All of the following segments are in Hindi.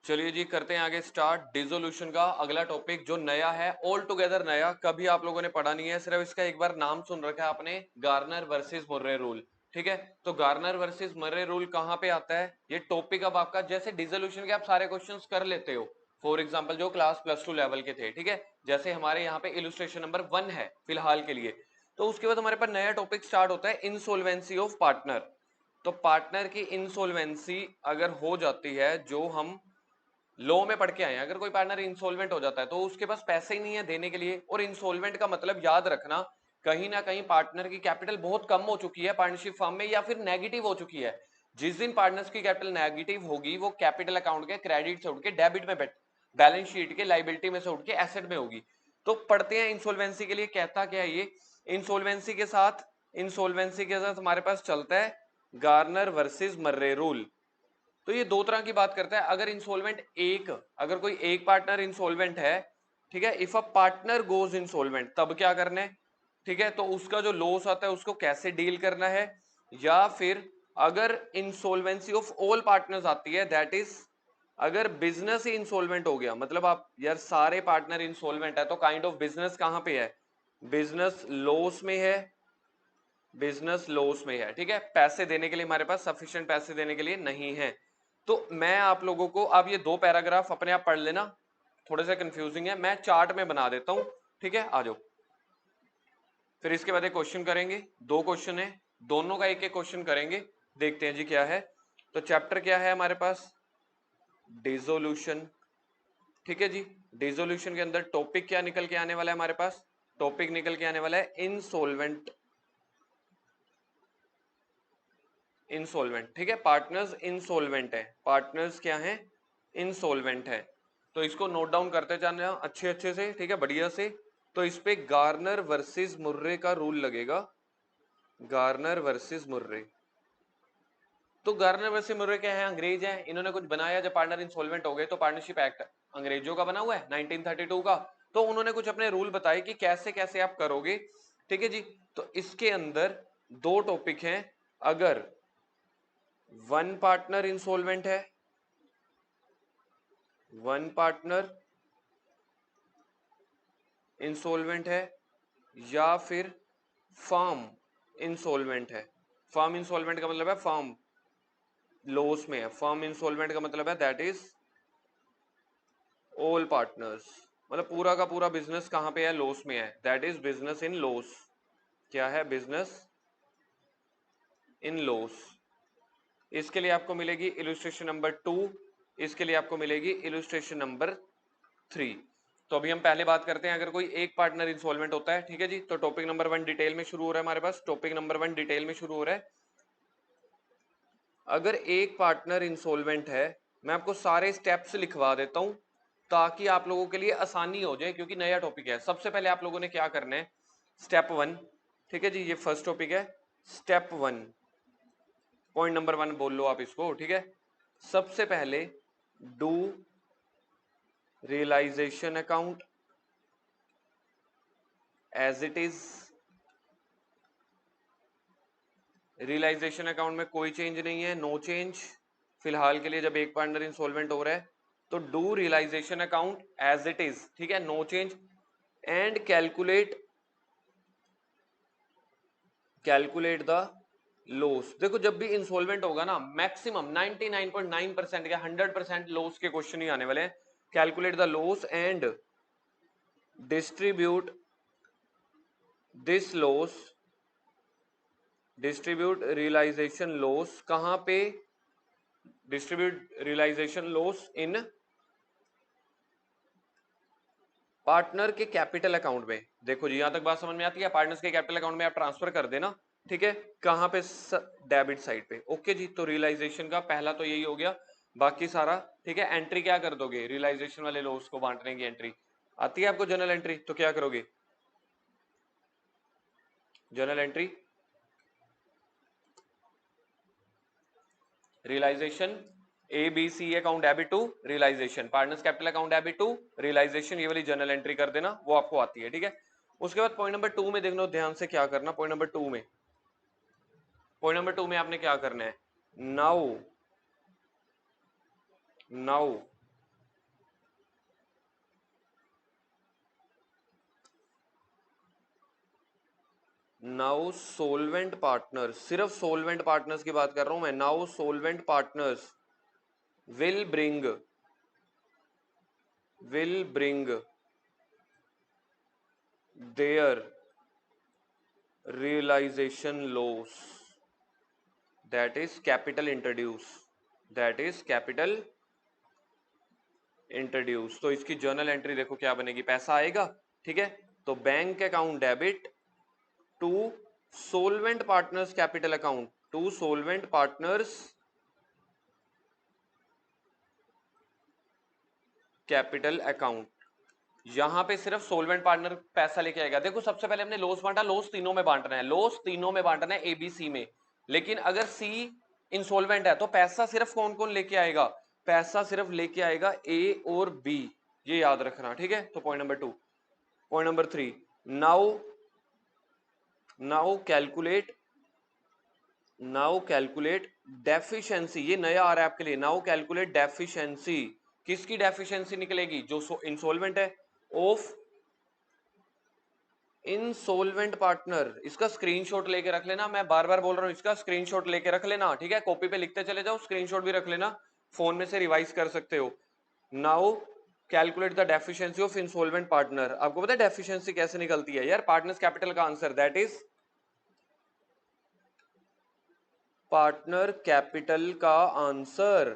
चलिए जी, करते हैं आगे स्टार्ट डिसोल्यूशन का अगला टॉपिक जो नया है, ऑल टुगेदर नया, कभी आप लोगों ने पढ़ा नहीं है, सिर्फ इसका एक बार नाम सुन रखा है आपने, गार्नर वर्सेस मुर्रे रूल। ठीक है, तो गार्नर वर्सेस मुर्रे रूल कहां पे आता है ये टॉपिक? अब आपका जैसे डिसोल्यूशन के आप सारे क्वेश्चंस कर लेते हो, फॉर एग्जांपल जो क्लास +2 लेवल के थे, ठीक है, जैसे हमारे यहाँ पे इलस्ट्रेशन नंबर 1 है फिलहाल के लिए। तो उसके बाद हमारे पास नया टॉपिक स्टार्ट होता है इंसॉल्वेंसी ऑफ पार्टनर। तो पार्टनर की इंसॉल्वेंसी अगर हो जाती है, जो हम लॉ में पढ़ के आए हैं, अगर कोई पार्टनर इंसॉल्वेंट हो जाता है तो उसके पास पैसे ही नहीं है देने के लिए। और इंसॉल्वेंट का मतलब याद रखना, कहीं ना कहीं पार्टनर की कैपिटल बहुत कम हो चुकी है पार्टनरशिप फर्म में, या फिर नेगेटिव हो चुकी है। जिस दिन पार्टनर्स की कैपिटल नेगेटिव होगी, वो कैपिटल अकाउंट के क्रेडिट से उठ के डेबिट में बैलेंस शीट के लाइबिलिटी में से उठ के एसेट में होगी। तो पढ़ते हैं इंसॉल्वेंसी के लिए कहता क्या है ये। इंसॉल्वेंसी के साथ हमारे पास चलता है गार्नर वर्सेस मर्रे रूल। तो ये दो तरह की बात करता है। अगर कोई एक पार्टनर इंसॉल्वेंट है, ठीक है, if a partner goes insolvent, तब क्या करना है, ठीक है, तो उसका जो लॉस आता है उसको कैसे डील करना है। या फिर अगर इंसॉल्वेंसी ऑफ ऑल पार्टनर्स आती है, दैट इज अगर बिजनेस ही इंसॉल्वेंट हो गया, मतलब आप यार सारे पार्टनर इंसॉल्वेंट है, तो काइंड ऑफ बिजनेस कहां पे है, बिजनेस लॉस में है, बिजनेस लॉस में है। ठीक है, पैसे देने के लिए हमारे पास सफिशिएंट पैसे देने के लिए नहीं है। तो मैं आप लोगों को अब ये दो पैराग्राफ अपने आप पढ़ लेना, थोड़े से कंफ्यूजिंग है, मैं चार्ट में बना देता हूं। ठीक है, आ जाओ। फिर इसके बाद एक क्वेश्चन करेंगे, दो क्वेश्चन है, दोनों का एक एक क्वेश्चन करेंगे, देखते हैं जी क्या है। तो चैप्टर क्या है हमारे पास, डिसोल्यूशन। ठीक है जी, डिसोल्यूशन के अंदर टॉपिक क्या निकल के आने वाला है हमारे पास, टॉपिक निकल के आने वाला है इंसॉल्वेंट। इंसॉल्वेंट, ठीक है, पार्टनर्स इंसॉल्वेंट है, पार्टनर्स क्या है, इंसॉल्वेंट है। तो इसको नोट डाउन करते जाना अच्छे अच्छे से, ठीक है, बढ़िया से। तो इस पे गार्नर वर्सेस मुर्रे का रूल लगेगा, गार्नर वर्सेस मुर्रे। तो गार्नर वर्सेस मुर्रे क्या है, अंग्रेज है, इन्होंने कुछ बनाया जब पार्टनर इंसॉल्वेंट हो गए। तो पार्टनरशिप एक्ट अंग्रेजों का बना हुआ है 1932 का। तो उन्होंने कुछ अपने रूल बताए कि कैसे कैसे आप करोगे। ठीक है जी, तो इसके अंदर दो टॉपिक हैं। अगर वन पार्टनर इंसॉल्वेंट है, वन पार्टनर इंसॉल्वेंट है, या फिर फर्म इंसॉल्वेंट है। फर्म इंसॉल्वेंट का मतलब है फर्म लॉस में है, फर्म इंसॉल्वेंट का मतलब है दैट इज ऑल पार्टनर्स, मतलब पूरा का पूरा बिजनेस कहां पे है, लॉस में है, that is business in loss. क्या है, बिजनेस इन लॉस। इसके लिए आपको मिलेगी इलस्ट्रेशन नंबर 2, इसके लिए आपको मिलेगी इलस्ट्रेशन नंबर 3। तो अभी हम पहले बात करते हैं, अगर कोई एक पार्टनर इंसॉल्वेंट होता है, ठीक है जी, तो टॉपिक नंबर 1 डिटेल में शुरू हो रहा है हमारे पास, टॉपिक नंबर 1 डिटेल में शुरू हो रहा है। अगर एक पार्टनर इंसॉल्वेंट है, मैं आपको सारे स्टेप्स लिखवा देता हूं ताकि आप लोगों के लिए आसानी हो जाए, क्योंकि नया टॉपिक है। सबसे पहले आप लोगों ने क्या करना है, स्टेप 1, ठीक है जी, ये फर्स्ट टॉपिक है, स्टेप 1, पॉइंट नंबर 1 बोल लो आप इसको, ठीक है। सबसे पहले do realisation account as it is. Realisation account में कोई चेंज नहीं है, नो चेंज फिलहाल के लिए, जब एक पार्टनर इंसॉल्वेंट हो रहा है। तो do realisation account as it is, ठीक है, no change. And calculate the loss. देखो जब भी इंसॉल्वेंट होगा ना, मैक्सिमम 99.9% या 100% लॉस के क्वेश्चन ही आने वाले हैं। Calculate the loss and distribute this loss, distribute realisation loss कहां पे, डिस्ट्रीब्यूट रियलाइजेशन लॉस इन पार्टनर के कैपिटल अकाउंट में। देखो जी, यहां तक बात समझ में आती है, पार्टनर्स के कैपिटल अकाउंट में आप ट्रांसफर कर देना, ठीक है, कहां पे, डेबिट साइड पे। ओके जी, तो रियलाइजेशन का पहला तो यही हो गया, बाकी सारा ठीक है। एंट्री क्या कर दोगे, रियलाइजेशन वाले लॉस को बांटने की एंट्री आती है आपको, जर्नल एंट्री, तो क्या करोगे, journal entry realisation A B C account debit to realisation, partners capital account debit to realisation, ये वाली जर्नल एंट्री कर देना, वो आपको आती है, ठीक है। उसके बाद पॉइंट नंबर 2 में देखना ध्यान से क्या करना, पॉइंट नंबर 2 में आपने क्या करना है, now now now solvent partner, सिर्फ सोलवेंट पार्टनर्स की बात कर रहा हूं मैं। Now solvent partners will bring their realisation loss, that is capital introduce. तो इसकी जर्नल एंट्री देखो क्या बनेगी, पैसा आएगा, ठीक है। तो bank account debit to solvent partners capital account, to solvent partners capital account. यहां पे सिर्फ सोलवेंट पार्टनर पैसा लेके आएगा। देखो सबसे पहले हमने लॉस बांटा, लॉस तीनों में बांटना है, लॉस तीनों में बांटना है, एबीसी में। लेकिन अगर सी इंसॉल्वेंट है तो पैसा सिर्फ कौन कौन लेके आएगा, पैसा सिर्फ लेके आएगा ए और बी, ये याद रखना, ठीक है। तो point number 2। Point number 3, now calculate deficiency, ये नया आ रहा है आपके लिए। नाउ कैलकुलेट डेफिशिएंसी, किसकी डेफिशिएंसी निकलेगी, जो इंसॉल्वेंट है, ऑफ इंसॉल्वेंट पार्टनर। इसका स्क्रीनशॉट लेके रख लेना, मैं बार बार बोल रहा हूं, इसका स्क्रीनशॉट लेके रख लेना, ठीक है। कॉपी पे लिखते चले जाओ, स्क्रीनशॉट भी रख लेना, फोन में से रिवाइज कर सकते हो। Now calculate the deficiency of insolvent partner. आपको पता है डेफिशिएंसी कैसे निकलती है यार, पार्टनर्स कैपिटल का answer, that is partner capital का आंसर।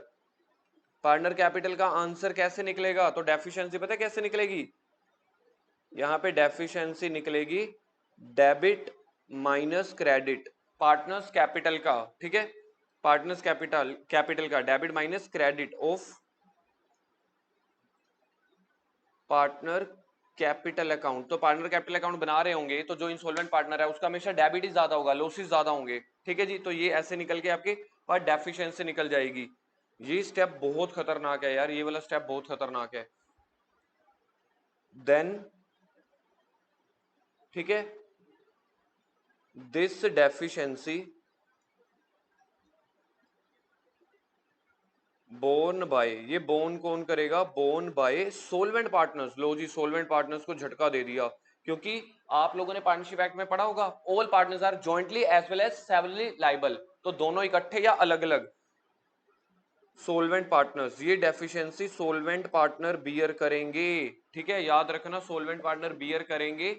पार्टनर कैपिटल का आंसर कैसे निकलेगा, तो डेफिशिएंसी पता है कैसे निकलेगी, यहां पे डेफिशिएंसी निकलेगी debit minus credit partners capital का, ठीक है। पार्टनर्स कैपिटल का debit minus credit of partner capital account. तो पार्टनर कैपिटल अकाउंट बना रहे होंगे तो जो इंसॉल्वेंट पार्टनर है उसका हमेशा डेबिट ही ज्यादा होगा, लॉसेस ज्यादा होंगे, ठीक है जी। तो ये ऐसे निकल के आपके पास डेफिशिएंसी निकल जाएगी। ये स्टेप बहुत खतरनाक है यार, ये वाला स्टेप बहुत खतरनाक है। देन ठीक है, दिस डेफिशिएंसी बोर्न बाय, ये बोर्न कौन करेगा, borne by solvent partners. Low ji, solvent partners को झटका दे दिया, क्योंकि आप लोगों ने पार्टनरशिप एक्ट में पढ़ा होगा, all partners are jointly as well as severally liable, तो दोनों इकट्ठे या अलग अलग। सोलवेंट पार्टनर्स, ये डेफिशिएंसी सोलवेंट पार्टनर बियर करेंगे, ठीक है, याद रखना, सोलवेंट पार्टनर बियर करेंगे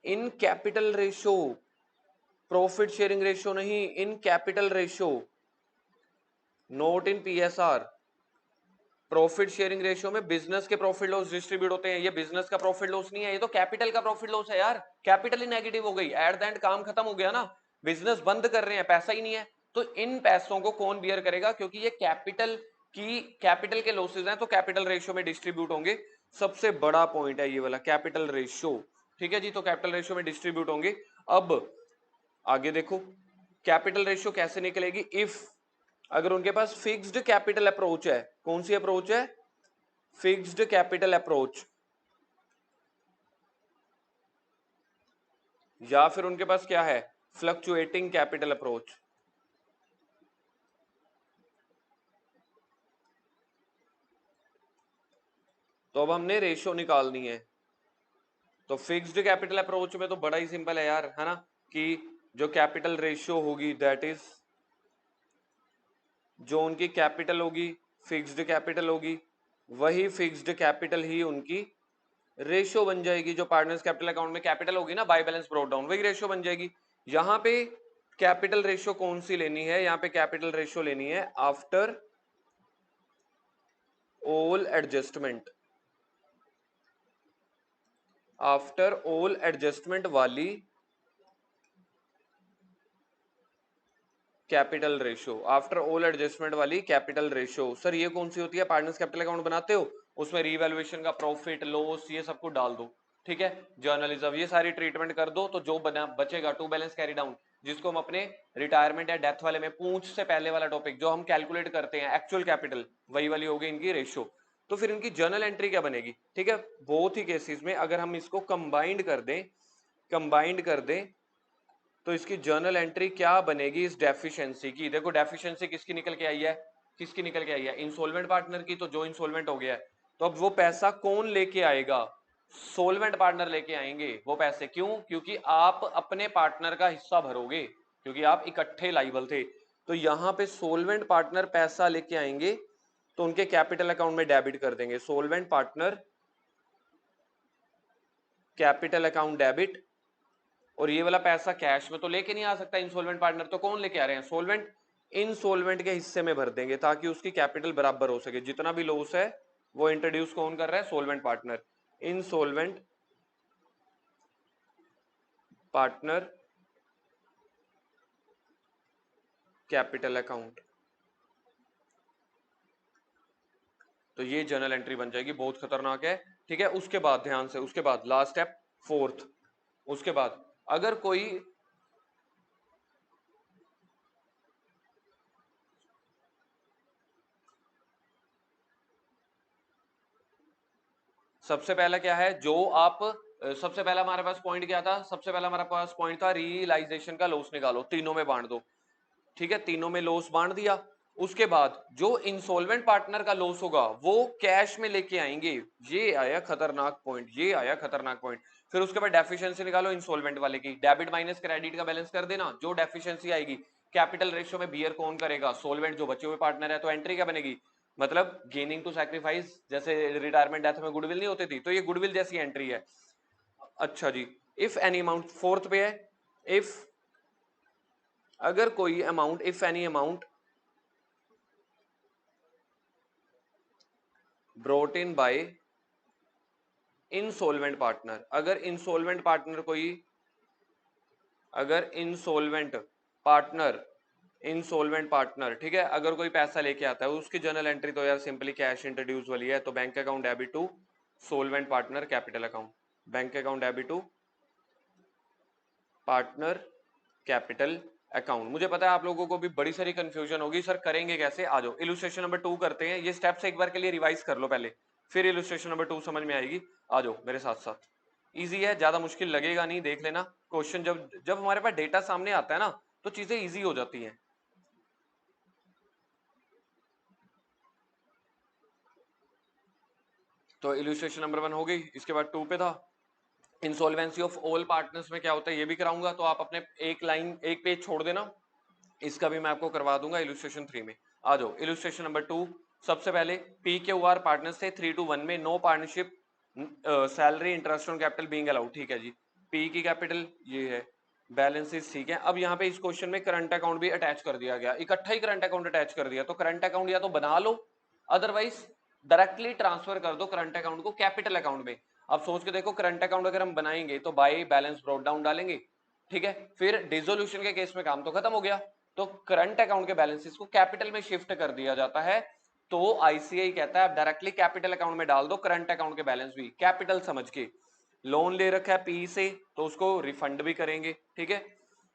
in capital ratio, profit sharing ratio नहीं, in capital ratio, not in PSR. Profit sharing ratio में बिजनेस के प्रॉफिट लॉस डिस्ट्रीब्यूट होते हैं, ये बिजनेस का प्रॉफिट लॉस नहीं है, ये तो कैपिटल का प्रॉफिट लॉस है यार। कैपिटल ही नेगेटिव हो गई, एट द एंड काम खत्म हो गया ना, बिजनेस बंद कर रहे हैं, पैसा ही नहीं है। तो इन पैसों को कौन बियर करेगा, क्योंकि ये कैपिटल के लॉसेज हैं, तो कैपिटल रेशियो में डिस्ट्रीब्यूट होंगे। सबसे बड़ा पॉइंट है ये वाला कैपिटल रेशियो, ठीक है जी। तो कैपिटल रेशियो में डिस्ट्रीब्यूट होंगे। अब आगे देखो कैपिटल रेशियो कैसे निकलेगी, इफ अगर उनके पास फिक्स्ड कैपिटल अप्रोच है, कौन सी अप्रोच है, फिक्स्ड कैपिटल अप्रोच, या फिर उनके पास क्या है, फ्लक्चुएटिंग कैपिटल अप्रोच। तो अब हमने रेशियो निकालनी है। तो फिक्स्ड कैपिटल अप्रोच में तो बड़ा ही सिंपल है यार, है ना, कि जो कैपिटल रेशियो होगी दैट इज, जो उनकी कैपिटल होगी फिक्स्ड कैपिटल होगी, वही फिक्स्ड कैपिटल ही उनकी रेशियो बन जाएगी। जो पार्टनर्स कैपिटल अकाउंट में कैपिटल होगी ना बाय बैलेंस ब्रॉट डाउन, वही रेशियो बन जाएगी। यहां पे कैपिटल रेशियो कौन सी लेनी है, यहां पे कैपिटल रेशियो लेनी है after all adjustment, after all adjustment वाली capital ratio, after all adjustment वाली कैपिटल रेशियो। सर ये कौन सी होती है, पार्टनर्स कैपिटल अकाउंट बनाते हो उसमें रीवैल्यूएशन का प्रॉफिट लॉस ये सब कुछ डाल दो, ठीक है, जर्नलिज्म ये सारी ट्रीटमेंट कर दो, तो जो बना बचेगा टू बैलेंस कैरी डाउन, जिसको हम अपने रिटायरमेंट या डेथ वाले में पूंछ से पहले वाला टॉपिक जो हम कैलकुलेट करते हैं एक्चुअल कैपिटल, वही वाली होगी इनकी रेशियो। तो फिर इनकी जर्नल एंट्री क्या बनेगी, ठीक है। बहुत ही केसेस में अगर हम इसको कंबाइंड कर दें तो इसकी जर्नल एंट्री क्या बनेगी इस डेफिशिएंसी की। देखो डेफिशिएंसी किसकी निकल के आई है, किसकी निकल के आई है, इंसॉल्वेंट पार्टनर की, तो जो इंसॉल्वेंट हो गया है, तो अब वो पैसा कौन लेके आएगा, सोलवेंट पार्टनर लेके आएंगे वो पैसे। क्यों? क्योंकि आप अपने पार्टनर का हिस्सा भरोगे, क्योंकि आप इकट्ठे लाइबल थे। तो यहां पे सोलवेंट पार्टनर पैसा लेके आएंगे तो उनके कैपिटल अकाउंट में डेबिट कर देंगे। Solvent partner capital account debit. और ये वाला पैसा कैश में तो लेके नहीं आ सकता इंसॉल्वेंट पार्टनर, तो कौन लेके आ रहे हैं? सोलवेंट। इंसॉल्वेंट के हिस्से में भर देंगे ताकि उसकी कैपिटल बराबर हो सके। जितना भी लॉस है वो इंट्रोड्यूस कौन कर रहा है? Solvent partner. Insolvent partner capital account. तो ये जर्नल एंट्री बन जाएगी, बहुत खतरनाक है। ठीक है, उसके बाद ध्यान से, उसके बाद लास्ट स्टेप फोर्थ। उसके बाद अगर कोई सबसे पहला क्या है जो आप सबसे पहला हमारे पास पॉइंट क्या था? सबसे पहला हमारे पास पॉइंट था रियलाइजेशन का लॉस निकालो, तीनों में बांट दो। ठीक है, तीनों में लॉस बांट दिया। उसके बाद जो इंसॉल्वेंट पार्टनर का लॉस होगा वो कैश में लेके आएंगे। ये आया खतरनाक पॉइंट, ये आया खतरनाक पॉइंट। फिर उसके बाद डेफिशिएंसी निकालो इंसॉल्वेंट वाले की, डेबिट माइनस क्रेडिट का बैलेंस कर देना। जो डेफिशिएंसी आएगी कैपिटल रेशियो में बियर कौन करेगा? सोलवेंट। जो बचे हुए पार्टनर है, तो एंट्री क्या बनेगी? मतलब गेनिंग टू सैक्रिफाइस, जैसे रिटायरमेंट डेथ में गुडविल नहीं होती थी, तो ये गुडविल जैसी एंट्री है। अच्छा जी, इफ एनी अमाउंट फोर्थ पे है। इफ अगर कोई amount, if any amount brought in by insolvent partner, अगर इंसॉल्वेंट पार्टनर कोई, अगर इंसॉल्वेंट पार्टनर, इंसॉल्वेंट पार्टनर, ठीक है, अगर कोई पैसा लेके आता है, उसकी जर्नल एंट्री तो यार सिंपली कैश इंट्रोड्यूस वाली है। तो bank account debit to solvent partner capital account, bank account debit to partner capital account. मुझे पता है आप लोगों को भी बड़ी सारी कंफ्यूजन होगी, सर करेंगे कैसे? आ जाओ इलुस्ट्रेशन नंबर 2 करते हैं। ये स्टेप्स एक बार के लिए रिवाइज कर लो पहले, फिर इलुस्ट्रेशन नंबर 2 समझ में आएगी। आ जाओ मेरे साथ साथ, इजी है, ज्यादा मुश्किल लगेगा नहीं। देख लेना क्वेश्चन, जब जब हमारे पास डेटा सामने आता है ना तो चीजें इजी हो जाती हैं। तो इलुस्ट्रेशन नंबर 1 हो गई, इसके बाद 2 पे था इंसॉल्वेंसी ऑफ ऑल पार्टनर्स में क्या होता है, ये भी कराऊंगा। तो आप अपने एक लाइन, एक पेज छोड़ देना, इसका भी मैं आपको करवा दूंगा इलुस्ट्रेशन 3 में। आ जाओ इलुस्ट्रेशन नंबर 2। सबसे पहले पी के आर पार्टनर्स थे 3-1 में, no partnership salary interest on capital being allowed. ठीक है जी, पी की कैपिटल ये है, बैलेंसेस ठीक है। अब यहाँ पे इस क्वेश्चन में करंट अकाउंट भी अटैच कर दिया गया, इकट्ठा ही करंट अकाउंट अटैच कर दिया। तो करंट अकाउंट या तो बना लो, अदरवाइज डायरेक्टली ट्रांसफर कर दो करंट अकाउंट को कैपिटल अकाउंट में। अब सोच के देखो, करंट अकाउंट अगर हम बनाएंगे तो बाय बैलेंस ब्रॉट डाउन डालेंगे, ठीक है, फिर डिसोल्यूशन के केस में काम तो खत्म हो गया। तो करंट अकाउंट के बैलेंसेस को कैपिटल में शिफ्ट कर दिया जाता है। तो आईसीआई कहता है आप डायरेक्टली कैपिटल अकाउंट में डाल दो करंट अकाउंट के बैलेंस भी कैपिटल समझ के। लोन ले रखा है पी से तो उसको रिफंड भी करेंगे, ठीक है।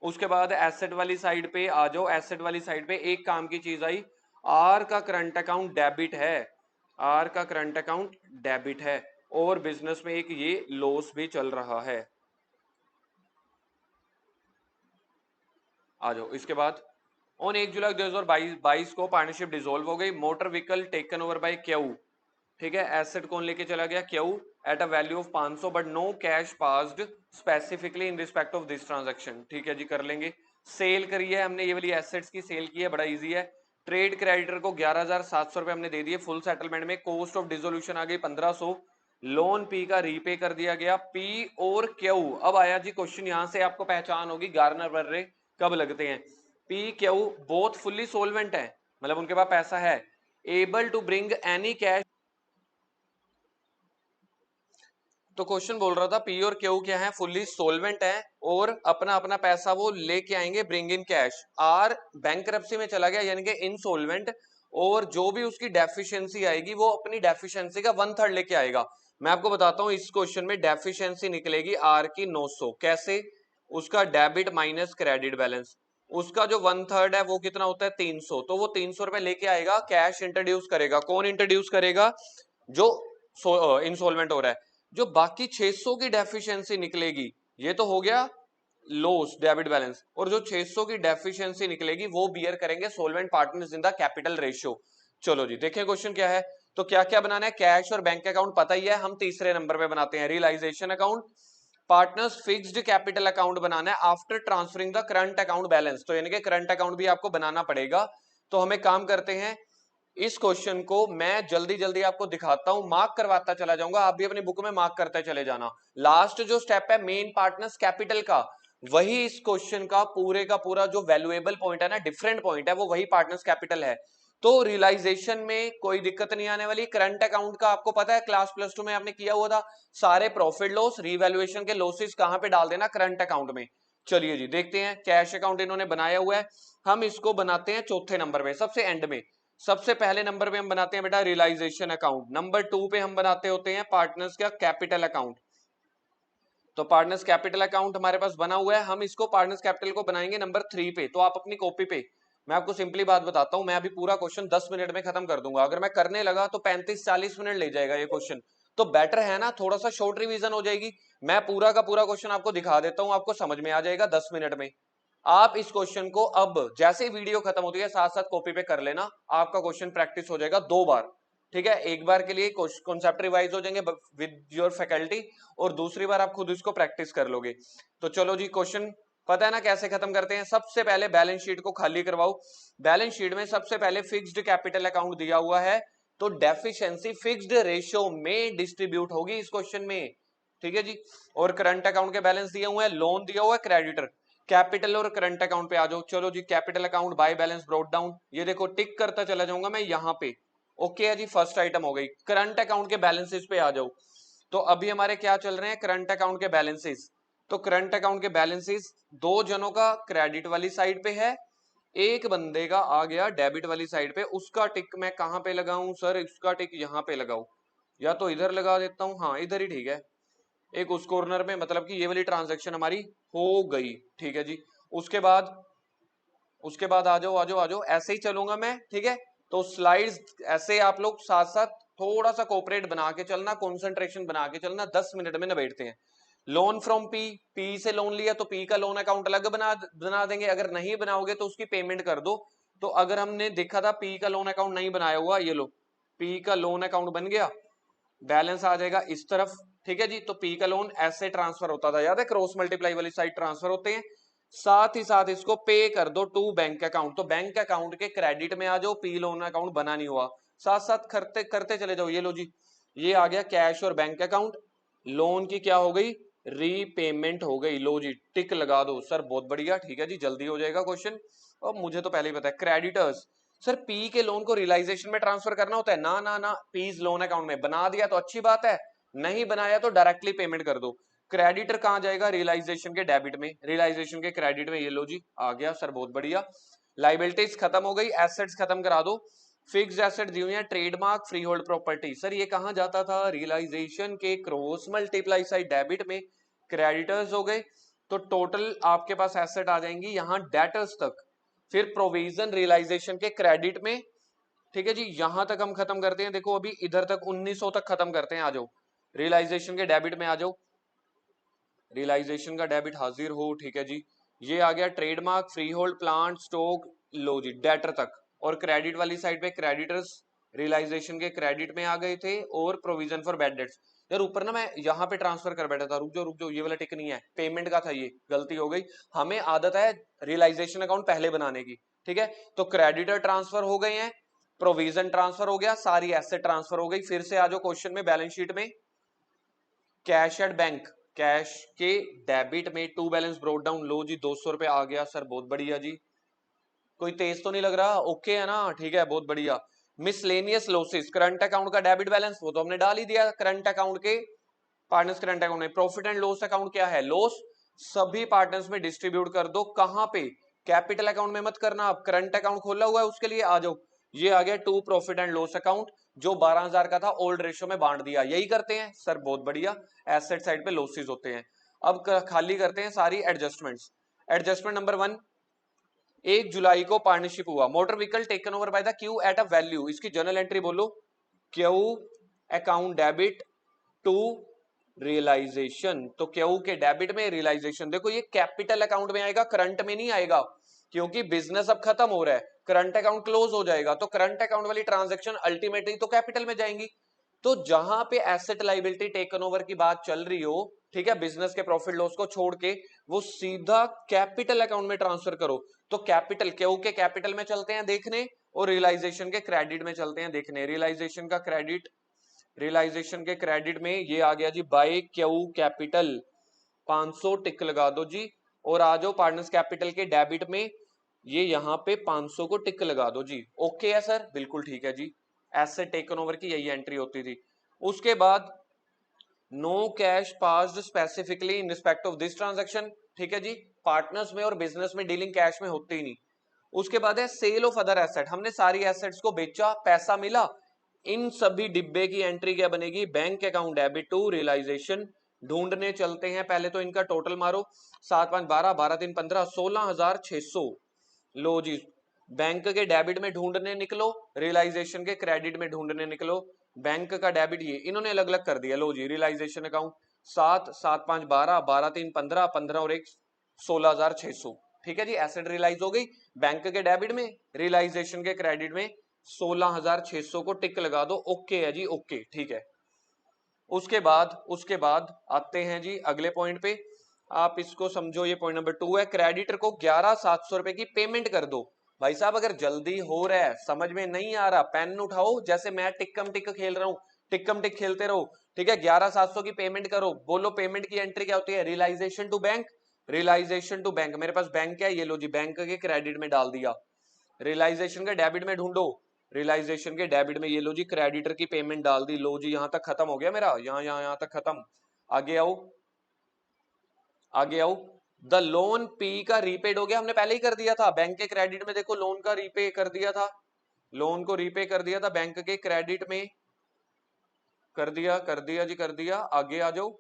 उसके बाद एसेट वाली साइड पे आ जाओ, एसेट वाली साइड पे एक काम की चीज आई, आर का करंट अकाउंट डेबिट है, आर का करंट अकाउंट डेबिट है, और बिजनेस में एक ये लॉस भी चल रहा है। आ जाओ इसके बाद ऑन 1 जुलाई 2022 को पार्टनरशिप डिसॉल्व हो गई। Motor vehicle taken over by Q, ठीक है, एसेट कौन लेके चला गया? Q, at a value of 500 but no cash passed specifically in respect of this transaction. ठीक है जी, कर लेंगे। सेल करी है हमने, ये वाली एसेट्स की सेल की है, बड़ा इजी है। ट्रेड क्रेडिटर को 11,700 रुपए हमने दे दिए फुल सेटलमेंट में। कोस्ट ऑफ डिसोल्यूशन आ गई 1500। लोन पी का रीपे कर दिया गया, पी और क्यू। अब आया जी क्वेश्चन, यहां से आपको पहचान होगी गार्नर वर्रे कब लगते हैं। P Q both fully solvent है, मतलब उनके पास पैसा है, able to bring any cash. तो क्वेश्चन बोल रहा था पी और क्यू क्या है? फुल्ली सोलवेंट है और अपना अपना पैसा वो लेके आएंगे, bring in cash. R bankruptcy में चला गया यानी कि इनसोल्वेंट, और जो भी उसकी डेफिशिएंसी आएगी वो अपनी डेफिशिएंसी का 1/3 लेके आएगा। मैं आपको बताता हूं, इस क्वेश्चन में डेफिशिएंसी निकलेगी आर की 900। कैसे? उसका डेबिट माइनस क्रेडिट बैलेंस, उसका जो 1/3 है वो कितना होता है? 300। तो वो 300 रुपए लेके आएगा, कैश इंट्रोड्यूस करेगा। कौन इंट्रोड्यूस करेगा? जो इंसॉल्वेंट हो रहा है। जो बाकी 600 की डेफिशिएंसी निकलेगी, ये तो हो गया लॉस डेबिट बैलेंस, और जो 600 की डेफिशिएंसी निकलेगी वो बियर करेंगे solvent partners in the capital ratio. चलो जी देखें क्वेश्चन क्या है। तो क्या क्या बनाना है, कैश और बैंक अकाउंट पता ही है, हम तीसरे नंबर पे बनाते हैं realisation account. Partners fixed capital account बनाना है after transferring the current account balance, तो यानी कि करंट अकाउंट भी आपको बनाना पड़ेगा। तो हमें काम करते हैं, इस क्वेश्चन को मैं जल्दी जल्दी आपको दिखाता हूं, मार्क करवाता चला जाऊंगा, आप भी अपनी बुक में मार्क करते चले जाना। लास्ट जो स्टेप है मेन पार्टनर्स कैपिटल का, वही इस क्वेश्चन का पूरा जो वैल्यूएबल पॉइंट है ना, डिफरेंट पॉइंट है, वो वही पार्टनर्स कैपिटल है। तो रियलाइजेशन में कोई दिक्कत नहीं आने वाली। करंट अकाउंट का आपको पता है, क्लास +2 में आपने किया हुआ था, सारे प्रॉफिट लॉस रीवैल्यूएशन के लॉसेस कहां पे डाल देना, करंट अकाउंट में। चलिए जी देखते हैं, कैश अकाउंट इन्होंने बनाया हुआ है, हम इसको बनाते हैं चौथे नंबर पे, सबसे एंड में। सबसे पहले नंबर पे हम बनाते हैं बेटा रियलाइजेशन अकाउंट, नंबर 2 पे हम बनाते होते हैं पार्टनर्स का कैपिटल अकाउंट। तो पार्टनर्स कैपिटल अकाउंट हमारे पास बना हुआ है, हम इसको पार्टनर्स कैपिटल को बनाएंगे नंबर 3 पे। तो आप अपनी कॉपी पे, मैं आपको सिंपली बात बताता हूं, मैं अभी पूरा क्वेश्चन 10 मिनट में खत्म कर दूंगा, अगर मैं करने लगा तो 35-40 मिनट ले जाएगा ये क्वेश्चन। तो बेटर है ना, थोड़ा सा शॉर्ट रिवीजन हो जाएगी, मैं पूरा का पूरा क्वेश्चन आपको दिखा देता हूं, आपको समझ में आ जाएगा 10 मिनट में। आप इस क्वेश्चन को अब जैसे वीडियो खत्म होती है साथ साथ कॉपी पे कर लेना, आपका क्वेश्चन प्रैक्टिस हो जाएगा 2 बार, ठीक है। एक बार के लिए कॉन्सेप्ट रिवाइज हो जाएंगे विद योर फैकल्टी, और दूसरी बार आप खुद इसको प्रैक्टिस कर लोगे। तो चलो जी, क्वेश्चन पता है ना कैसे खत्म करते हैं। सबसे पहले बैलेंस शीट को खाली करवाओ। बैलेंस शीट में सबसे पहले फिक्स्ड कैपिटल अकाउंट दिया हुआ है, तो डेफिशिएंसी फिक्स्ड रेशियो में डिस्ट्रीब्यूट होगी इस क्वेश्चन में, ठीक है जी। और करंट अकाउंट के बैलेंस दिए हुए हैं, लोन दिया हुआ है, क्रेडिटर। कैपिटल और करंट अकाउंट पे आ जाओ। चलो जी, capital account by balance brought down, ये देखो टिक करता चला जाऊंगा मैं यहाँ पे। ओके है जी, फर्स्ट आइटम हो गई। करंट अकाउंट के बैलेंसेस पे आ जाओ। तो अभी हमारे क्या चल रहे हैं, करंट अकाउंट के बैलेंसेस। तो करंट अकाउंट के बैलेंसेस, 2 जनों का क्रेडिट वाली साइड पे है, एक बंदे का आ गया डेबिट वाली साइड पे। उसका टिक मैं कहां पे लगाऊं सर, उसका टिक यहाँ पे लगाऊं, या तो इधर लगा देता हूं, हाँ इधर ही ठीक है, एक उस कॉर्नर में, मतलब कि ये वाली ट्रांजैक्शन हमारी हो गई, ठीक है जी। उसके बाद आ जाओ आ जाओ आ जाओ, ऐसे ही चलूंगा मैं, ठीक है। तो स्लाइड्स ऐसे आप लोग साथ साथ थोड़ा सा कोऑपरेट बना के चलना, कंसंट्रेशन बना के चलना, 10 मिनट में निबेड़ते हैं। लोन फ्रॉम पी, पी से लोन लिया तो पी का लोन अकाउंट अलग बना देंगे, अगर नहीं बनाओगे तो उसकी पेमेंट कर दो। तो अगर हमने देखा था पी का लोन अकाउंट नहीं बनाया हुआ, ये लो पी का लोन अकाउंट बन गया, बैलेंस आ जाएगा इस तरफ, ठीक है जी। तो पी का लोन ऐसे ट्रांसफर होता था, याद है, क्रॉस मल्टीप्लाई वाली साइड ट्रांसफर होते हैं। साथ ही साथ इसको पे कर दो टू बैंक अकाउंट, तो बैंक अकाउंट के क्रेडिट में आ जाओ, पी लोन अकाउंट बना नहीं हुआ, साथ साथ करते करते चले जाओ। ये लो जी, ये आ गया कैश और बैंक अकाउंट, लोन की क्या हो गई, रीपेमेंट हो गई। लो जी टिक लगा दो सर, बहुत बढ़िया, ठीक है जी, जल्दी हो जाएगा क्वेश्चन। और मुझे तो पहले ही पता है। क्रेडिटर्स, सर पी के लोन को रियलाइजेशन में ट्रांसफर करना होता है ना, ना ना, पीज लोन अकाउंट में बना दिया तो अच्छी बात है, नहीं बनाया तो डायरेक्टली पेमेंट कर दो। क्रेडिटर कहां जाएगा, रियलाइजेशन के डेबिट में, रियलाइजेशन के क्रेडिट में, ये लो जी आ गया सर, बहुत बढ़िया। लाइबिलिटीज खत्म हो गई, एसेट्स खत्म करा दो। फिक्स्ड एसेट दी हुई है, trademark, free hold property, sir ये कहां जाता था, रियलाइजेशन के क्रॉस मल्टीप्लाई साइड डेबिट में, क्रेडिटर्स हो गए। तो टोटल आपके पास एसेट आ जाएंगी यहां डेटर्स तक, फिर प्रोविजन रियलाइजेशन के क्रेडिट में, ठीक है जी, यहां तक हम खत्म करते हैं। देखो अभी इधर तक 1900 तक खत्म करते हैं, आ जाओ रियलाइजेशन के डेबिट में आ जाओ, रियलाइजेशन का डेबिट हाजिर हो, ठीक है जी। ये आ गया trademark, freehold, plant, stock, लो जी डेटर तक। और क्रेडिट वाली साइड पे क्रेडिटर्स रियलाइजेशन के क्रेडिट में आ गए थे, और प्रोविजन फॉर बैड डेट्स। यार ऊपर ना मैं यहाँ पे ट्रांसफर कर बैठा था, रुक जाओ, ये वाला टिक नहीं है, पेमेंट का था, ये गलती हो गई। हमें आदत है रियलाइजेशन अकाउंट पहले बनाने की, ठीक है। तो क्रेडिटर ट्रांसफर हो गए हैं, प्रोविजन ट्रांसफर हो गया, सारी एसेट ट्रांसफर हो गई। फिर से आ जाओ क्वेश्चन में, बैलेंस शीट में कैश एट बैंक, कैश के डेबिट में टू बैलेंस ब्रोट डाउन, लो जी 200 रुपए आ गया सर, बहुत बढ़िया जी। कोई तेज तो नहीं लग रहा, ओके है ना, ठीक है, बहुत बढ़िया। मिसलेनियस लॉसेस, करंट अकाउंट का डेबिट बैलेंस वो तो हमने डाल ही दिया करंट अकाउंट के, पार्टनर्स करंट अकाउंट में। प्रॉफिट एंड लॉस अकाउंट क्या है, लॉस सभी पार्टनर्स में डिस्ट्रीब्यूट कर दो, कहां पे, कैपिटल अकाउंट में मत करना, आप करंट अकाउंट खोला हुआ है उसके लिए आ जाओ। ये आ गया to profit and loss account, जो 12,000 का था ओल्ड रेशियो में बांट दिया, यही करते हैं सर, बहुत बढ़िया। एसेट साइड पे लॉसेस होते हैं। अब खाली करते हैं सारी एडजस्टमेंट्स। एडजस्टमेंट नंबर 1, 1 जुलाई को पार्टनरशिप हुआ, motor vehicle taken over by the Q at a value, इसकी जर्नल एंट्री बोलो, Q account debit to realization. तो क्यू के डेबिट में रियलाइजेशन, देखो ये कैपिटल अकाउंट में आएगा, करंट में नहीं आएगा, क्योंकि बिजनेस अब खत्म हो रहा है। करंट अकाउंट क्लोज हो जाएगा, तो करंट अकाउंट वाली ट्रांजैक्शन अल्टीमेटली तो कैपिटल में जाएंगी। तो जहां पे एसेट लाइबिलिटी टेकन ओवर की बात चल रही हो, ठीक है, बिजनेस के प्रॉफिट लॉस को छोड़ के, वो सीधा कैपिटल अकाउंट में ट्रांसफर करो। तो कैपिटल क्यू के कैपिटल में चलते हैं देखने, और रियलाइजेशन के क्रेडिट में चलते हैं देखने। रियलाइजेशन का क्रेडिट, रियलाइजेशन के क्रेडिट में ये आ गया जी बाय क्यू कैपिटल, 500 टिक लगा दो जी। और आ जाओ पार्टनर्स कैपिटल के डेबिट में, ये यहाँ पे 500 को टिक लगा दो जी। ओके है सर, बिल्कुल ठीक है जी। एसेट टेकन ओवर की यही एंट्री होती थी। उसके बाद no cash passed specifically in respect of this transaction, ठीक है जी, पार्टनर्स में और बिजनेस में डीलिंग कैश में होती ही नहीं। उसके बाद है सेल ऑफ अदर एसेट, हमने सारी एसेट्स को बेचा, पैसा मिला, इन सभी डिब्बे की एंट्री क्या बनेगी, bank account debit to realization. ढूंढने चलते हैं, पहले तो इनका टोटल मारो, 7 5 12 12 3 15, 16,600। लो जी, बैंक के डेबिट में ढूंढने निकलो, रियलाइजेशन के क्रेडिट में ढूंढने निकलो। बैंक का डेबिट ये इन्होंने अलग अलग कर दिया। लो जी, रियलाइजेशन अकाउंट 7 7 5 12 12 3 15 15 और 1 16,600, ठीक है जी। एसेट रियलाइज हो गई बैंक के डेबिट में, रियलाइजेशन के क्रेडिट में 16,600 को टिक लगा दो। ओके है जी, ओके, ठीक है। उसके बाद आते हैं जी अगले पॉइंट पे। आप इसको समझो, ये पॉइंट नंबर 2 है, क्रेडिटर को 11,700 रुपए की पेमेंट कर दो। भाई साहब अगर जल्दी हो रहा है, समझ में नहीं आ रहा, पेन उठाओ, जैसे मैं टिक्कम टिक खेल रहा हूं, टिक्कम टिक खेलते रहो, ठीक है। 11,700 की पेमेंट करो, बोलो पेमेंट की एंट्री क्या होती है, realization to bank. Realization to bank, मेरे पास बैंक है, ये लो जी, बैंक के क्रेडिट में डाल दिया। रियलाइजेशन के डेबिट में ढूंढो, रियलाइजेशन के डेबिट में ये लो जी, क्रेडिटर की पेमेंट डाल दी। लो जी, यहां तक खत्म हो गया मेरा, यहां तक खत्म। आगे आओ, आगे आओ। द लोन पी का रीपेड हो गया, हमने पहले ही कर दिया था। बैंक के क्रेडिट में देखो लोन का रीपे कर दिया था, लोन को रीपे कर दिया था बैंक के क्रेडिट में, कर दिया जी, कर दिया। आगे आ जाओ।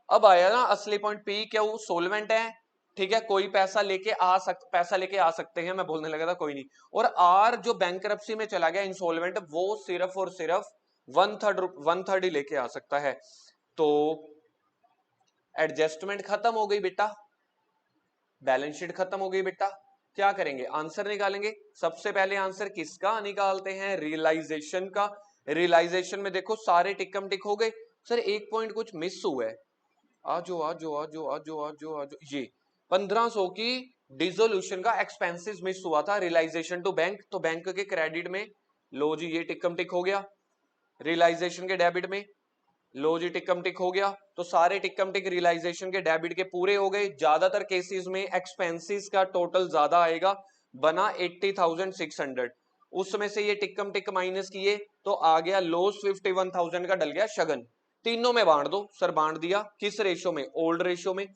अब आया ना असली पॉइंट, पी क्या वो सोलवेंट है, ठीक है, कोई पैसा लेके आ सकते हैं, मैं बोलने लगा था कोई नहीं। और आर जो बैंकरप्सी में चला गया इंसॉल्वेंट, वो सिर्फ और सिर्फ 1/3 ही लेके आ सकता है। तो एडजस्टमेंट खत्म हो गई बेटा, बैलेंस शीट खत्म हो गई बेटा। क्या करेंगे, आंसर निकालेंगे। सबसे पहले आंसर किसका निकालते हैं, रियलाइजेशन का। रियलाइजेशन में देखो सारे टिकम टिक हो गए। सर एक पॉइंट कुछ मिस हुआ है, आजो आजो आजो आजो आजो आजो, ये 1500 की डिसोल्यूशन का एक्सपेंसेस मिस हुआ था, रियलाइजेशन टू बैंक, तो बैंक के क्रेडिट में, लो जी ये टिकम टिक हो गया। रियलाइजेशन के डेबिट में, लो जी टिकम टिक हो गया। तो सारे टिकम टिक रियलाइजेशन के डेबिट के पूरे हो गए। ज्यादातर केसेस में एक्सपेंसेस का टोटल ज्यादा आएगा, बना 80,600। उसमें से ये टिकम टिक माइनस किए तो आ गया लॉस 51,000 का, डल गया शगन। तीनों में बांट दो। सर बांट दिया, किस रेशो में, ओल्ड रेशो में,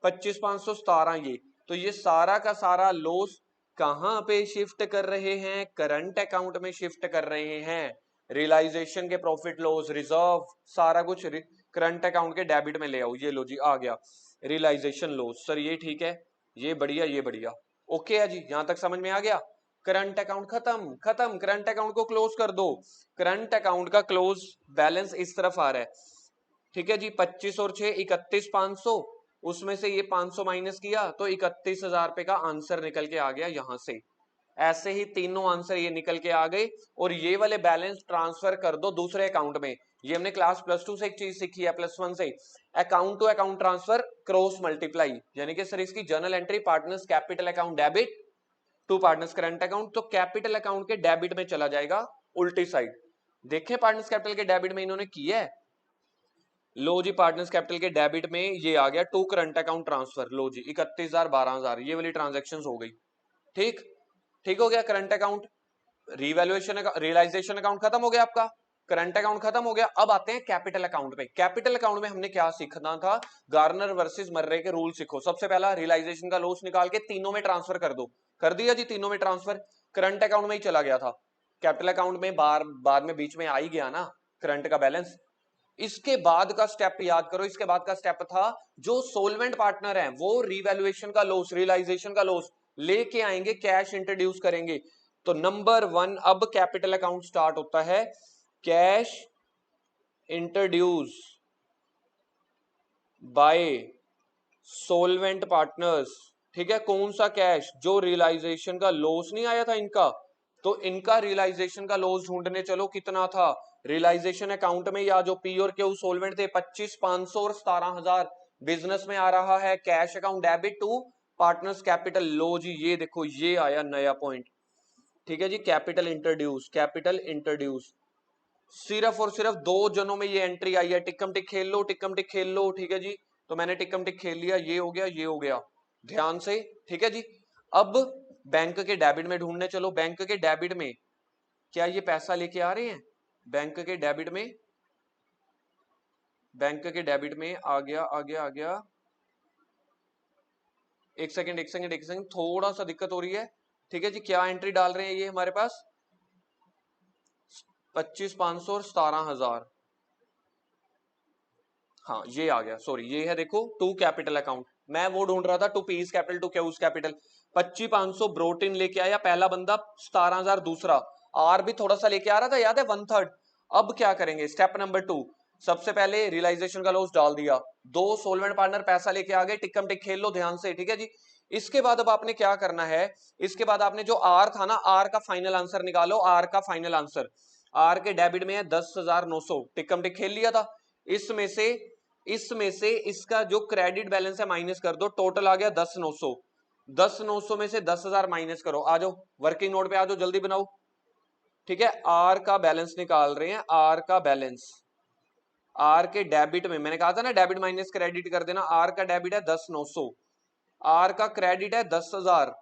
25,517 ये। तो ये सारा का सारा लॉस कहां पे शिफ्ट कर रहे हैं, करंट अकाउंट में शिफ्ट कर रहे हैं। रियलाइजेशन के प्रॉफिट लॉस रिजर्व सारा कुछ करंट अकाउंट के डेबिट में ले आओ। ये लो जी आ गया रियलाइजेशन लॉस। सर ये ठीक है, ये बढ़िया, ये बढ़िया, ओके है जी, यहां तक समझ में आ गया। करंट अकाउंट खत्म, खत्म, करंट अकाउंट को क्लोज कर दो। करंट अकाउंट का क्लोज बैलेंस इस तरफ आ रहा है, ठीक है जी, 25 और 6 31,500, उसमें से ये 500 माइनस किया तो 31,000 रुपए का आंसर निकल के आ गया यहां से। ऐसे ही तीनों आंसर ये निकल के आ गए, और ये वाले बैलेंस ट्रांसफर कर दो दूसरे अकाउंट में। ये हमने क्लास +2 से एक चीज सीखी है, +1 से, account to account transfer cross multiply, यानी कि सर इसकी journal entry partners capital account debit to partners current account, तो कैपिटल अकाउंट के डेबिट में चला जाएगा उल्टी साइड। देखे पार्टनर्स कैपिटल के डेबिट में इन्होंने किया है। लो जी, पार्टनर्स कैपिटल के डेबिट में ये आ गया टू करंट अकाउंट ट्रांसफर। लो जी 31,000 12,000 ये वाली ट्रांजेक्शन हो गई। ठीक, ठीक हो गया current account. Revaluation realization account खत्म हो गया आपका, करंट अकाउंट खत्म हो गया। अब आते हैं कैपिटल अकाउंट पे। कैपिटल अकाउंट में हमने क्या सीखना था, गार्नर वर्सेस मर्रे के रूल सीखो। सबसे पहला रियलाइजेशन का लॉस निकाल के तीनों में ट्रांसफर कर दो, कर दिया जी, तीनों में ट्रांसफर। करंट अकाउंट में ही चला गया था, कैपिटल अकाउंट में बाद में बीच में आ ही गया ना करंट का बैलेंस। इसके बाद का स्टेप याद करो, इसके बाद का स्टेप था जो सोलवेंट पार्टनर है वो रिवैल्यूएशन का लॉस, रियलाइजेशन का लॉस लेके आएंगे, कैश इंट्रोड्यूस करेंगे। तो नंबर 1 अब कैपिटल अकाउंट स्टार्ट होता है, cash introduce by solvent partners, ठीक है। कौन सा कैश, जो रियलाइजेशन का लॉस नहीं आया था इनका, तो इनका रियलाइजेशन का लॉस ढूंढने चलो, कितना था रियलाइजेशन अकाउंट में, या जो पी और क्यू सोल्वेंट थे 25,500 और 17,000 बिजनेस में आ रहा है, cash account debit to partners capital. लो जी ये देखो ये आया नया पॉइंट, ठीक है जी, कैपिटल इंट्रोड्यूस, कैपिटल इंट्रोड्यूस। सिर्फ और सिर्फ 2 जनों में ये एंट्री आई है, टिक्कम टिक खेल लो, टिक्कम टिक खेल लो, ठीक है जी। तो मैंने टिक्कम टिक खेल लिया, ये हो गया ये हो गया, ध्यान से, ठीक है जी। अब बैंक के डेबिट में ढूंढने चलो, बैंक के डेबिट में क्या ये पैसा लेके आ रहे हैं, बैंक के डेबिट में, बैंक के डेबिट में आ गया आ गया आ गया, एक सेकंड एक सेकंड एक सेकंड, थोड़ा सा दिक्कत हो रही है, ठीक है जी। क्या एंट्री डाल रहे हैं ये हमारे पास 25,500 और 17,000, हाँ ये आ गया, सॉरी ये है देखो टू कैपिटल अकाउंट, मैं वो ढूंढ रहा था to P's capital to Q's capital. 25,500 brought in लेके आया पहला बंदा, 17,000 दूसरा, आर भी थोड़ा सा लेके आ रहा था याद है 1/3। अब क्या करेंगे, स्टेप नंबर 2, सबसे पहले रियलाइजेशन का लॉस डाल दिया, 2 सोलवेंट पार्टनर पैसा लेके आ गए, टिक्कम टिक खेल लो ध्यान से, ठीक है जी। इसके बाद अब आपने क्या करना है, इसके बाद आपने जो आर था ना, आर का फाइनल आंसर निकालो, आर का फाइनल आंसर, आर के डेबिट में है 10,900, टिक्कम टिक खेल लिया था, इसमें से इसका जो क्रेडिट बैलेंस है माइनस कर दो, टोटल आ गया 10,900, 10,900 में से 10,000 माइनस करो, आ जाओ वर्किंग नोट पे आ जाओ, जल्दी बनाओ, ठीक है। आर का बैलेंस निकाल रहे हैं, आर का बैलेंस, आर के डेबिट में मैंने कहा था ना डेबिट माइनस क्रेडिट कर देना, आर का डेबिट है 10,900, आर का क्रेडिट है 10,000,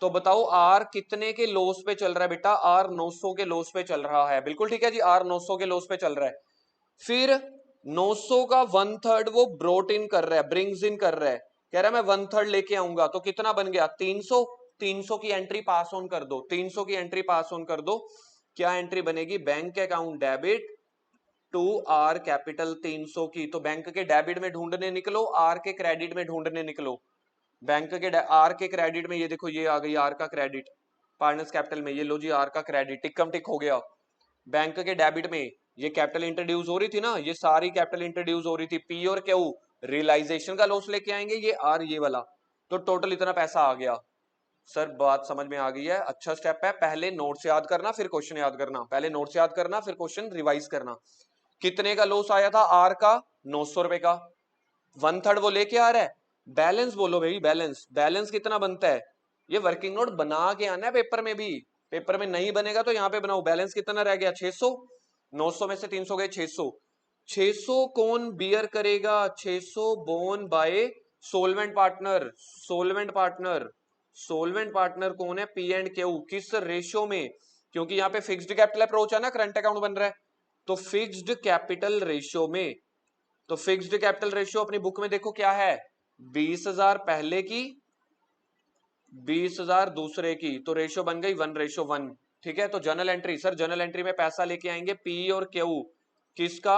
तो बताओ आर कितने के लॉस पे चल रहा है बेटा, आर 900 के लॉस पे चल रहा है, बिल्कुल ठीक है जी, आर 900 के लॉस पे चल रहा है। फिर 900 का 1/3 वो ब्रोट इन कर रहा है, ब्रिंग्स इन कर रहा है, कह रहा है मैं 1/3 लेके आऊंगा, तो कितना बन गया 300, 300 की एंट्री पास ऑन कर दो, 300 की एंट्री पास ऑन कर दो, क्या एंट्री बनेगी, bank account debit to R capital 300 की, तो बैंक के डेबिट में ढूंढने निकलो, आर के क्रेडिट में ढूंढने निकलो, बैंक के आर के क्रेडिट में ये देखो ये आ गई आर का क्रेडिट, पार्टनर्स कैपिटल में ये लो जी आर का क्रेडिट, टिकम टिक हो गया। बैंक के डेबिट में ये कैपिटल इंट्रोड्यूस हो रही थी ना, ये सारी कैपिटल इंट्रोड्यूस हो रही थी, पी और क्यू रियलाइजेशन का लॉस लेके आएंगे, ये आर ये वाला, तो टोटल इतना पैसा आ गया। सर बात समझ में आ गई है, अच्छा स्टेप है, पहले नोट्स याद करना फिर क्वेश्चन याद करना, पहले नोट्स याद करना फिर क्वेश्चन रिवाइज करना। कितने का लॉस आया था आर का, 900 रुपए का, 1/3 वो लेके आ रहा है, बैलेंस बोलो भाई, बैलेंस, बैलेंस कितना बनता है, ये वर्किंग नोट बना के आना है पेपर में भी, पेपर में नहीं बनेगा तो यहाँ पे बनाओ, बैलेंस कितना रह गया 600, 900 में से 300 गए 600, 600 कौन बियर करेगा, 600 borne by solvent partner, solvent partner, solvent partner कौन है, पी एंड क्यू, किस रेशियो में, क्योंकि यहाँ पे फिक्स्ड कैपिटल अप्रोच है ना, करंट अकाउंट बन रहा है, तो फिक्स्ड कैपिटल रेशियो में, तो फिक्स्ड कैपिटल रेशियो अपनी बुक में देखो क्या है, 20,000 पहले की 20,000 दूसरे की, तो रेशियो बन गई 1:1, ठीक है। तो journal entry, sir journal entry में पैसा लेके आएंगे पी और क्यू, किसका,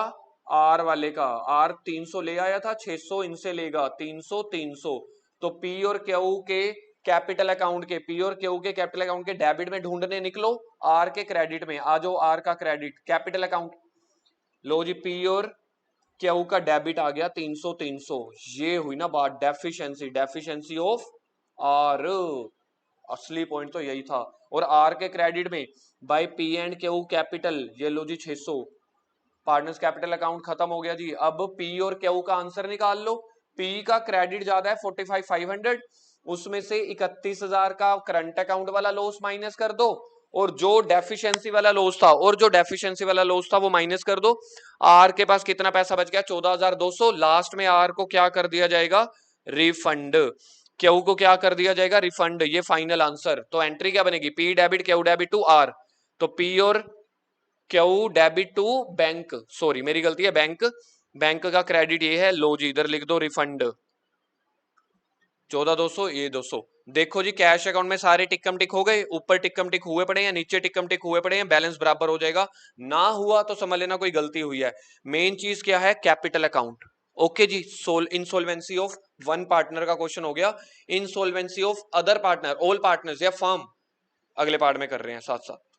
आर वाले का, आर 300 ले आया था, 600 इनसे लेगा, 300 300, तो पी और क्यू के कैपिटल अकाउंट के, पी और क्यू के कैपिटल अकाउंट के डेबिट में ढूंढने निकलो, आर के क्रेडिट में आ जाओ, आर का क्रेडिट कैपिटल अकाउंट, लो जी पी और क्यू का डेबिट आ गया 300 300, ये हुई ना बात, डेफिशिएंसी, डेफिशिएंसी ऑफ आर, असली पॉइंट तो यही था। और आर के क्रेडिट में by P and Q capital, ये लो जी 600, पार्टनर्स कैपिटल अकाउंट खत्म हो गया जी। अब पी और क्यू का आंसर निकाल लो, पी का क्रेडिट ज्यादा है 45,500, उसमें से 31,000 का करंट अकाउंट वाला लॉस माइनस कर दो, और जो डेफिशिएंसी वाला लॉस था, और जो डेफिशिएंसी वाला लॉस था वो माइनस कर दो, आर के पास कितना पैसा बच गया 14,200, लास्ट में आर को क्या कर दिया जाएगा, रिफंड, क्यू को क्या कर दिया जाएगा, रिफंड, ये फाइनल आंसर। तो एंट्री क्या बनेगी, P debit Q debit to R, तो पी और Q debit to bank, sorry मेरी गलती है, बैंक, बैंक का क्रेडिट ये है, लो जी इधर लिख दो रिफंड, 14,200 ये 200। देखो जी कैश अकाउंट में सारे टिकम टिक हो गए, ऊपर टिकम टिक हुए पड़े हैं, नीचे टिकम टिक हुए पड़े हैं, बैलेंस बराबर हो जाएगा, ना हुआ तो समझ लेना कोई गलती हुई है। मेन चीज क्या है, कैपिटल अकाउंट, ओके जी। इंसॉल्वेंसी ऑफ वन पार्टनर का क्वेश्चन हो गया, insolvency of other partner, all partners या फर्म अगले पार्ट में कर रहे हैं साथ साथ।